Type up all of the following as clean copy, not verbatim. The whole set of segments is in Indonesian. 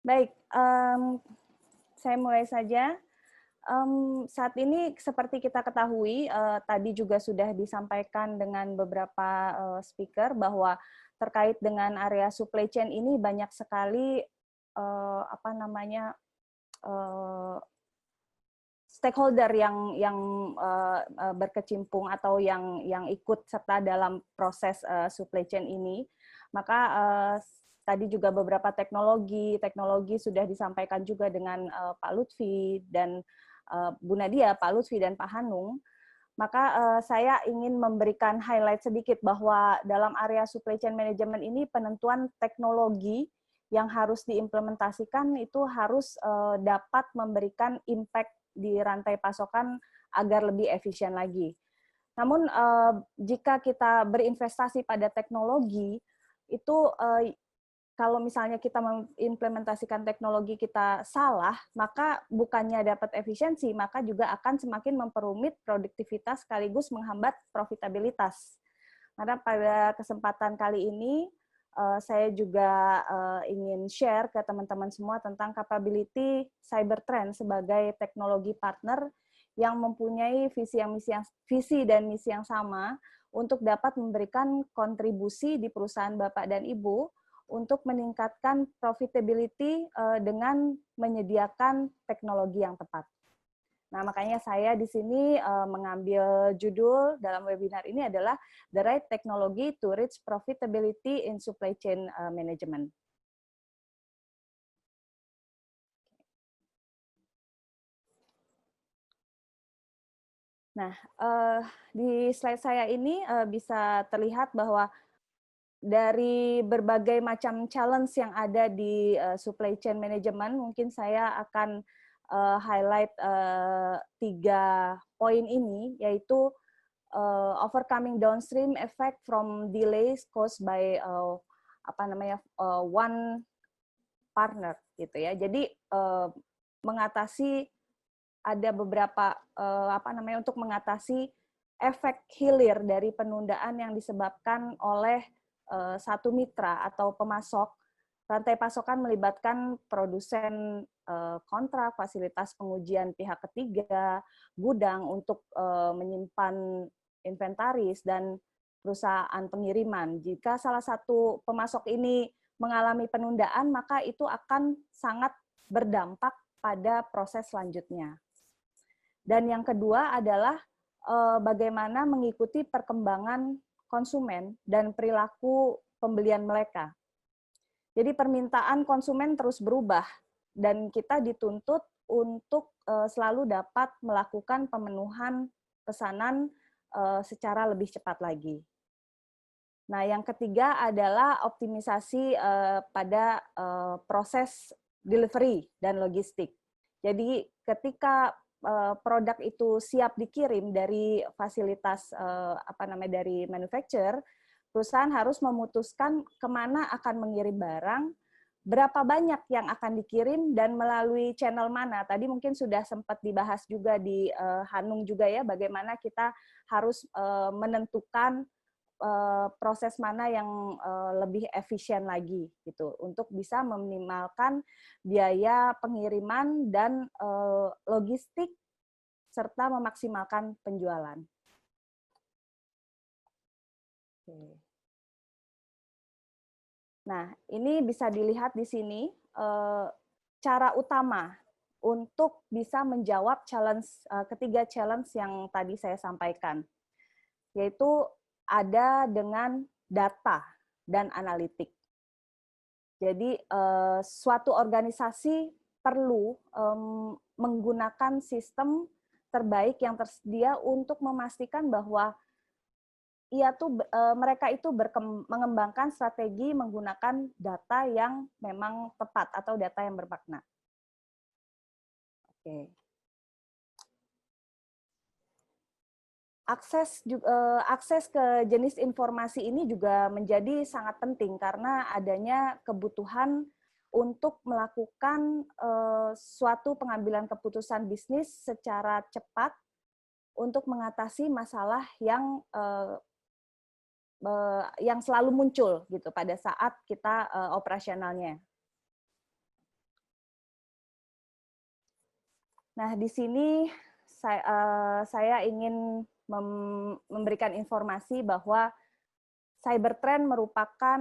Baik, saya mulai saja. Saat ini seperti kita ketahui, tadi juga sudah disampaikan dengan beberapa speaker bahwa terkait dengan area supply chain ini banyak sekali apa namanya stakeholder yang berkecimpung atau yang ikut serta dalam proses supply chain ini. Maka tadi juga beberapa teknologi sudah disampaikan juga dengan Pak Lutfi dan Bu Nadia, Pak Lutfi dan Pak Hanung. Maka saya ingin memberikan highlight sedikit bahwa dalam area supply chain management ini penentuan teknologi yang harus diimplementasikan itu harus dapat memberikan impact di rantai pasokan agar lebih efisien lagi. Namun jika kita berinvestasi pada teknologi, itu kalau misalnya kita mengimplementasikan teknologi kita salah, maka bukannya dapat efisiensi, maka juga akan semakin memperumit produktivitas sekaligus menghambat profitabilitas. Karena pada kesempatan kali ini, saya juga ingin share ke teman-teman semua tentang capability Cybertrend sebagai teknologi partner yang mempunyai visi dan misi yang sama untuk dapat memberikan kontribusi di perusahaan Bapak dan Ibu untuk meningkatkan profitability dengan menyediakan teknologi yang tepat. Nah, makanya saya di sini mengambil judul dalam webinar ini adalah The Right Technology to Reach Profitability in Supply Chain Management. Nah, di slide saya ini bisa terlihat bahwa dari berbagai macam challenge yang ada di supply chain management, mungkin saya akan highlight 3 poin ini, yaitu overcoming downstream effect from delays caused by one partner gitu ya. Jadi mengatasi ada beberapa untuk mengatasi efek hilir dari penundaan yang disebabkan oleh satu mitra atau pemasok. Rantai pasokan melibatkan produsen kontrak, fasilitas pengujian pihak ketiga, gudang untuk menyimpan inventaris, dan perusahaan pengiriman. Jika salah satu pemasok ini mengalami penundaan, maka itu akan sangat berdampak pada proses selanjutnya. Dan yang kedua adalah bagaimana mengikuti perkembangan konsumen dan perilaku pembelian mereka. Jadi permintaan konsumen terus berubah dan kita dituntut untuk selalu dapat melakukan pemenuhan pesanan secara lebih cepat lagi. Nah, yang ketiga adalah optimisasi pada proses delivery dan logistik. Jadi ketika produk itu siap dikirim dari fasilitas dari manufacturer, perusahaan harus memutuskan kemana akan mengirim barang, berapa banyak yang akan dikirim, dan melalui channel mana. Tadi mungkin sudah sempat dibahas juga di Hanung juga ya, bagaimana kita harus menentukan proses mana yang lebih efisien lagi gitu untuk bisa meminimalkan biaya pengiriman dan logistik serta memaksimalkan penjualan. Nah, ini bisa dilihat di sini cara utama untuk bisa menjawab ketiga challenge yang tadi saya sampaikan, yaitu ada dengan data dan analitik. Jadi suatu organisasi perlu menggunakan sistem terbaik yang tersedia untuk memastikan bahwa mereka itu mengembangkan strategi menggunakan data yang memang tepat atau data yang bermakna. Oke. Akses ke jenis informasi ini juga menjadi sangat penting karena adanya kebutuhan untuk melakukan suatu pengambilan keputusan bisnis secara cepat untuk mengatasi masalah yang selalu muncul gitu pada saat kita operasionalnya. Nah, di sini saya ingin memberikan informasi bahwa Cybertrend merupakan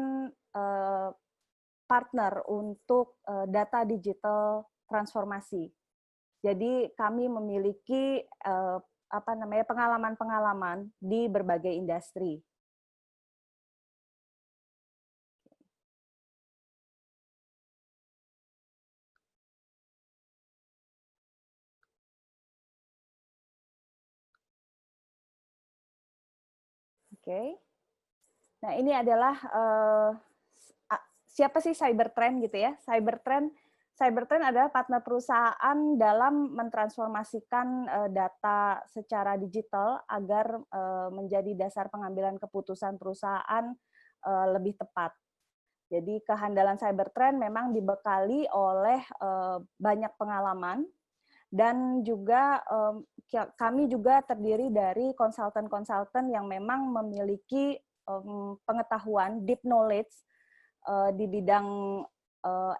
partner untuk data digital transformasi. Jadi kami memiliki pengalaman-pengalaman di berbagai industri. Oke. Nah, ini adalah siapa sih Cybertrend gitu ya? Cybertrend adalah partner perusahaan dalam mentransformasikan data secara digital agar menjadi dasar pengambilan keputusan perusahaan lebih tepat. Jadi kehandalan Cybertrend memang dibekali oleh banyak pengalaman dan juga kami juga terdiri dari konsultan-konsultan yang memang memiliki pengetahuan, deep knowledge di bidang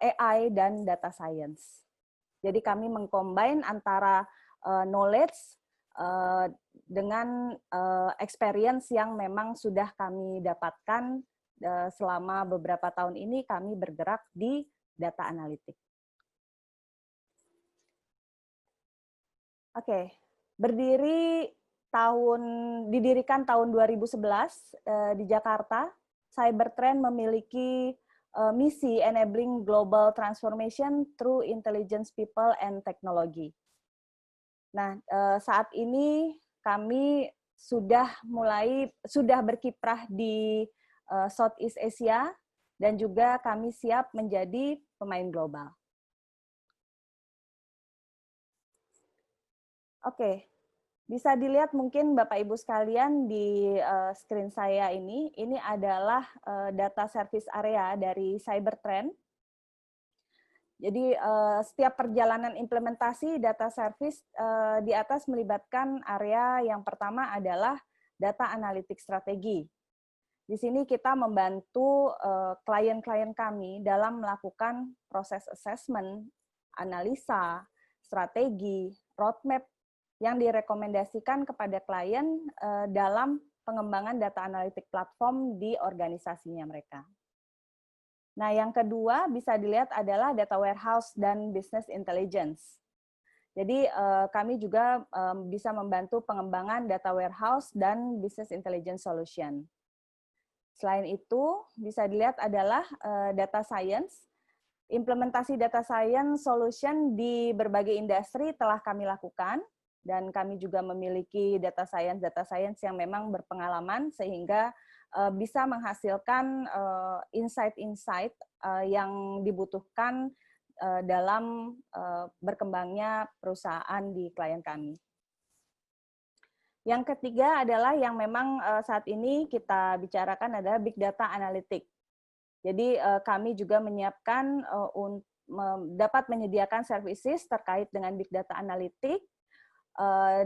AI dan data science. Jadi kami mengcombine antara knowledge dengan experience yang memang sudah kami dapatkan selama beberapa tahun ini kami bergerak di data analitik. Oke, didirikan tahun 2011 di Jakarta. Cybertrend memiliki misi enabling global transformation through intelligence, people, and technology. Nah, saat ini kami sudah berkiprah di Southeast Asia dan juga kami siap menjadi pemain global. Oke, bisa dilihat mungkin Bapak Ibu sekalian di screen saya ini adalah data service area dari Cybertrend. Jadi setiap perjalanan implementasi data service di atas melibatkan area yang pertama adalah data analitik strategi. Di sini kita membantu klien-klien kami dalam melakukan proses assessment, analisa, strategi, roadmap yang direkomendasikan kepada klien dalam pengembangan data analitik platform di organisasinya mereka. Nah, yang kedua bisa dilihat adalah data warehouse dan business intelligence. Jadi kami juga bisa membantu pengembangan data warehouse dan business intelligence solution. Selain itu, bisa dilihat adalah data science. Implementasi data science solution di berbagai industri telah kami lakukan, dan kami juga memiliki data science yang memang berpengalaman sehingga bisa menghasilkan insight-insight yang dibutuhkan dalam berkembangnya perusahaan di klien kami. Yang ketiga adalah yang memang saat ini kita bicarakan adalah Big Data Analytics. Jadi kami juga menyiapkan dapat menyediakan services terkait dengan Big Data Analytics,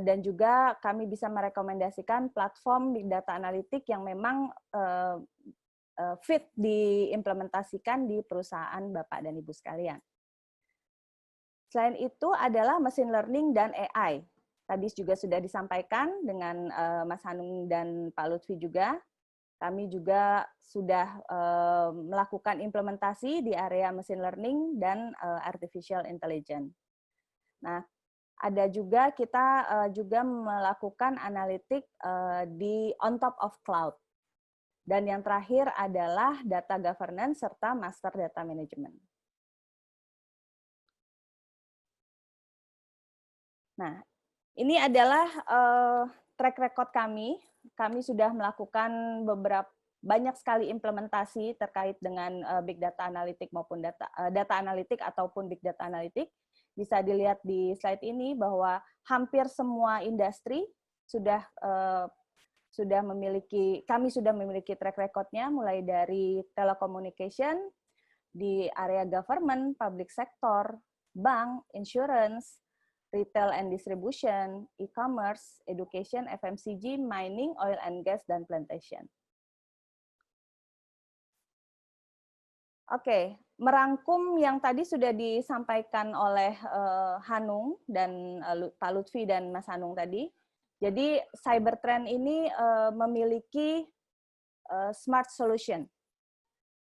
dan juga kami bisa merekomendasikan platform Big Data Analytics yang memang fit diimplementasikan di perusahaan Bapak dan Ibu sekalian. Selain itu adalah machine learning dan AI. Tadi juga sudah disampaikan dengan Mas Hanung dan Pak Lutfi juga. Kami juga sudah melakukan implementasi di area machine learning dan artificial intelligence. Nah, ada juga kita juga melakukan analitik di on top of cloud. Dan yang terakhir adalah data governance serta master data management. Nah, ini adalah track record kami. Kami sudah melakukan banyak sekali implementasi terkait dengan big data analitik maupun data analitik ataupun big data analitik. Bisa dilihat di slide ini bahwa hampir semua industri kami sudah memiliki track record-nya, mulai dari telecommunication, di area government, public sector, bank, insurance, retail and distribution, e-commerce, education, FMCG, mining, oil and gas, dan plantation. Oke, merangkum yang tadi sudah disampaikan oleh Hanung dan Pak Lutfi dan Mas Hanung tadi. Jadi Cybertrend ini memiliki smart solution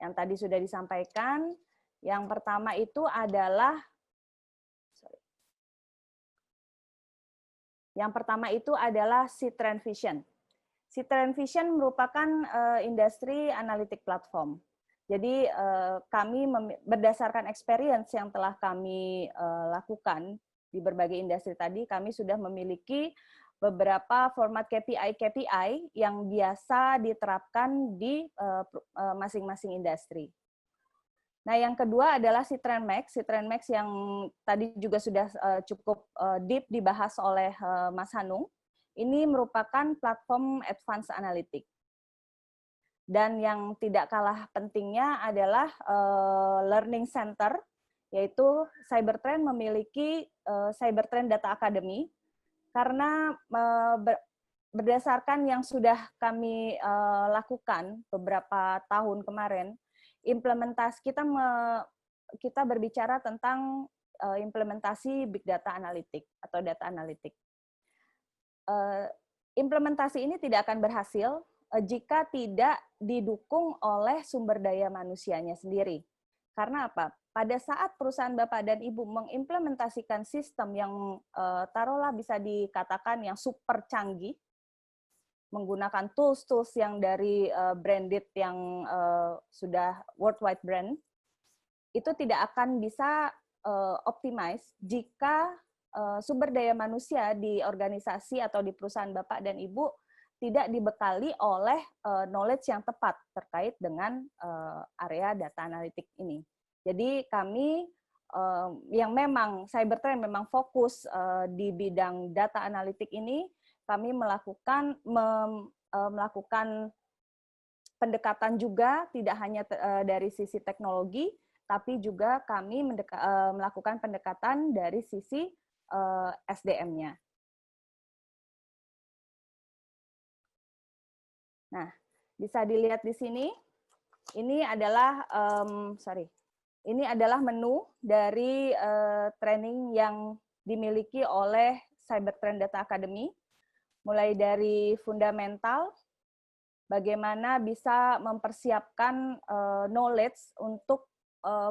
yang tadi sudah disampaikan. Yang pertama itu adalah Ctrend Vision. Ctrend Vision merupakan industri analytic platform. Jadi kami berdasarkan experience yang telah kami lakukan di berbagai industri tadi, kami sudah memiliki beberapa format KPI yang biasa diterapkan di masing-masing industri. Nah, yang kedua adalah Ctrend Max. Ctrend Max yang tadi juga sudah cukup deep dibahas oleh Mas Hanung. Ini merupakan platform advanced analytic. Dan yang tidak kalah pentingnya adalah learning center, yaitu Cybertrend memiliki Cybertrend Data Academy, karena berdasarkan yang sudah kami lakukan beberapa tahun kemarin, implementasi kita berbicara tentang implementasi Big Data Analytic atau Data Analytic. Implementasi ini tidak akan berhasil jika tidak didukung oleh sumber daya manusianya sendiri. Karena apa? Pada saat perusahaan Bapak dan Ibu mengimplementasikan sistem yang taruhlah bisa dikatakan yang super canggih, menggunakan tools-tools yang dari branded yang sudah worldwide brand, itu tidak akan bisa optimize jika sumber daya manusia di organisasi atau di perusahaan Bapak dan Ibu tidak dibekali oleh knowledge yang tepat terkait dengan area data analitik ini. Jadi kami yang memang Cybertrend memang fokus di bidang data analitik ini, kami melakukan pendekatan juga tidak hanya dari sisi teknologi, tapi juga kami melakukan pendekatan dari sisi SDM-nya. Nah, bisa dilihat di sini, ini adalah ini adalah menu dari training yang dimiliki oleh Cybertrend Data Academy, mulai dari fundamental, bagaimana bisa mempersiapkan knowledge untuk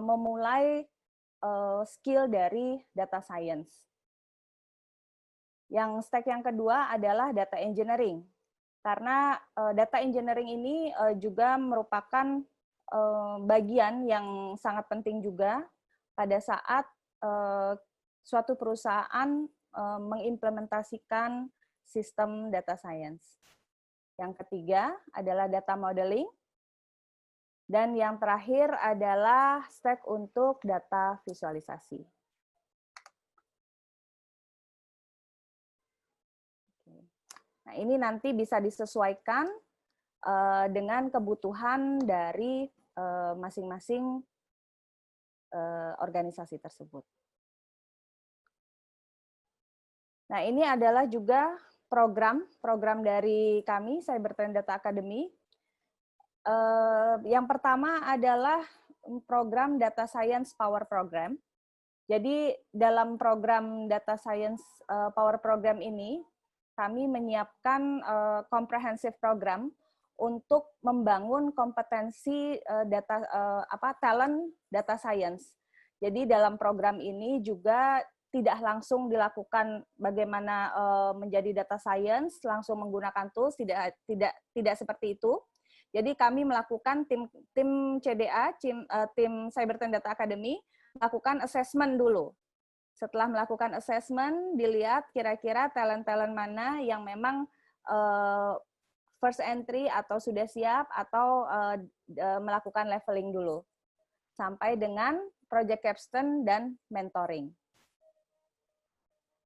memulai skill dari data science. Yang step yang kedua adalah data engineering. Karena data engineering ini juga merupakan bagian yang sangat penting juga pada saat suatu perusahaan mengimplementasikan sistem data science. Yang ketiga adalah data modeling. Dan yang terakhir adalah step untuk data visualisasi. Nah, ini nanti bisa disesuaikan dengan kebutuhan dari masing-masing organisasi tersebut. Nah, ini adalah juga program dari kami, Cybertrend Data Academy. Yang pertama adalah program Data Science Power Program. Jadi dalam program Data Science Power Program ini, kami menyiapkan comprehensive program untuk membangun kompetensi talent data science. Jadi dalam program ini juga tidak langsung dilakukan bagaimana menjadi data science langsung menggunakan tools, tidak seperti itu. Jadi kami melakukan tim CDA, tim Cybertrend Data Academy melakukan assessment dulu. Setelah melakukan assessment, dilihat kira-kira talent-talent mana yang memang first entry atau sudah siap atau melakukan leveling dulu. Sampai dengan project capstone dan mentoring.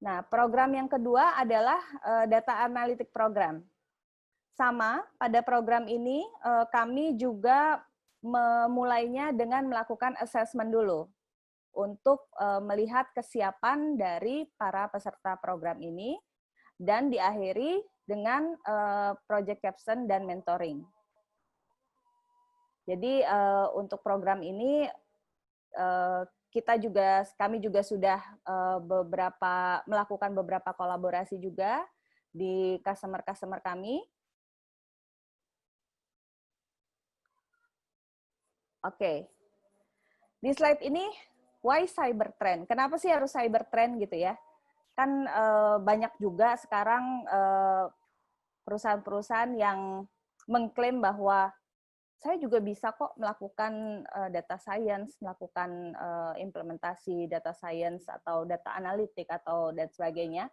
Nah, program yang kedua adalah data analytic program. Sama, pada program ini kami juga memulainya dengan melakukan assessment dulu untuk melihat kesiapan dari para peserta program ini dan diakhiri dengan project capstone dan mentoring. Jadi untuk program ini kami juga sudah melakukan beberapa kolaborasi juga di customer kami. Oke. Di slide ini, why cybertrend? Kenapa sih harus cybertrend gitu ya? Kan banyak juga sekarang perusahaan-perusahaan yang mengklaim bahwa saya juga bisa kok melakukan data science, melakukan implementasi data science atau data analitik atau dan sebagainya.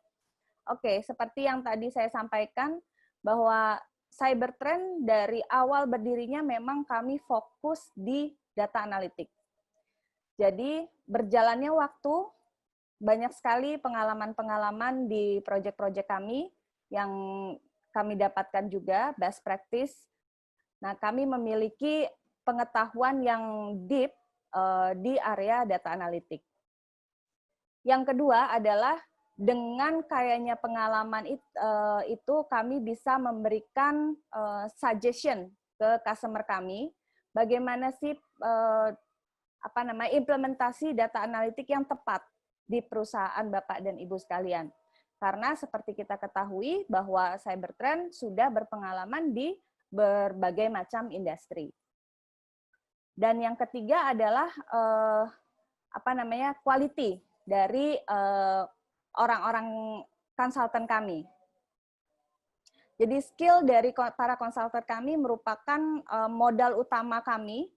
Oke, seperti yang tadi saya sampaikan bahwa cybertrend dari awal berdirinya memang kami fokus di data analitik. Jadi berjalannya waktu, banyak sekali pengalaman-pengalaman di proyek-proyek kami yang kami dapatkan juga, best practice. Nah, kami memiliki pengetahuan yang deep di area data analitik. Yang kedua adalah dengan kayaknya pengalaman itu kami bisa memberikan suggestion ke customer kami, bagaimana sih implementasi data analitik yang tepat di perusahaan Bapak dan Ibu sekalian. Karena seperti kita ketahui bahwa cybertrend sudah berpengalaman di berbagai macam industri. Dan yang ketiga adalah quality dari orang-orang konsultan kami. Jadi skill dari para konsultan kami merupakan modal utama kami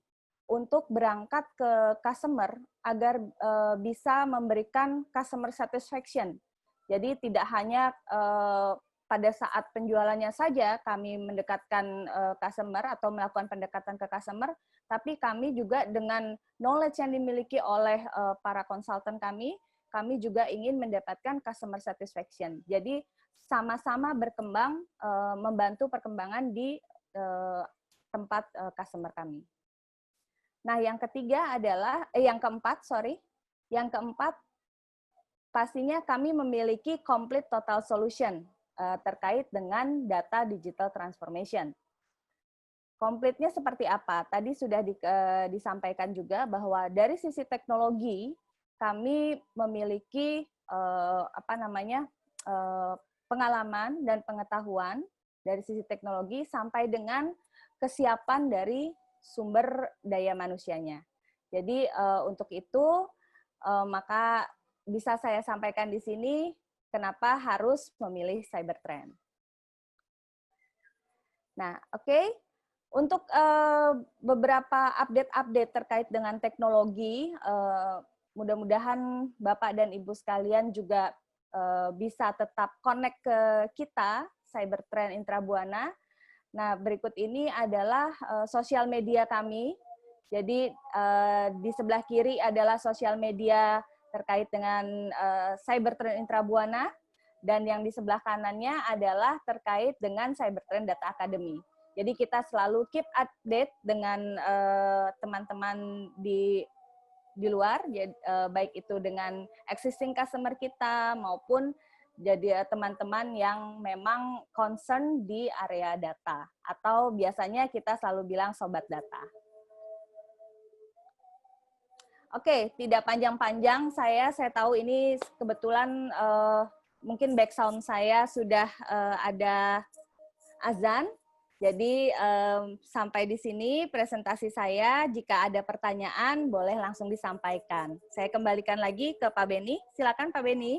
untuk berangkat ke customer agar bisa memberikan customer satisfaction. Jadi tidak hanya pada saat penjualannya saja kami mendekatkan customer atau melakukan pendekatan ke customer, tapi kami juga dengan knowledge yang dimiliki oleh para konsultan kami juga ingin mendapatkan customer satisfaction. Jadi sama-sama berkembang, membantu perkembangan di tempat customer kami. Nah, yang keempat, pastinya kami memiliki complete total solution terkait dengan data digital transformation. Komplitnya seperti apa? Tadi sudah disampaikan juga bahwa dari sisi teknologi kami memiliki pengalaman dan pengetahuan dari sisi teknologi sampai dengan kesiapan dari sumber daya manusianya. Jadi untuk itu maka bisa saya sampaikan di sini kenapa harus memilih cybertrend. Nah, oke. Untuk beberapa update-update terkait dengan teknologi, mudah-mudahan Bapak dan Ibu sekalian juga bisa tetap connect ke kita, Cybertrend Intrabuana. Nah, berikut ini adalah sosial media kami. Jadi di sebelah kiri adalah sosial media terkait dengan Cybertrend Intrabuana, dan yang di sebelah kanannya adalah terkait dengan Cybertrend Data Academy. Jadi kita selalu keep update dengan teman-teman di luar, baik itu dengan existing customer kita maupun jadi teman-teman yang memang concern di area data, atau biasanya kita selalu bilang sobat data. Oke, tidak panjang-panjang, saya tahu ini kebetulan mungkin background saya sudah ada azan. Jadi sampai di sini presentasi saya. Jika ada pertanyaan boleh langsung disampaikan. Saya kembalikan lagi ke Pak Beni. Silakan Pak Beni.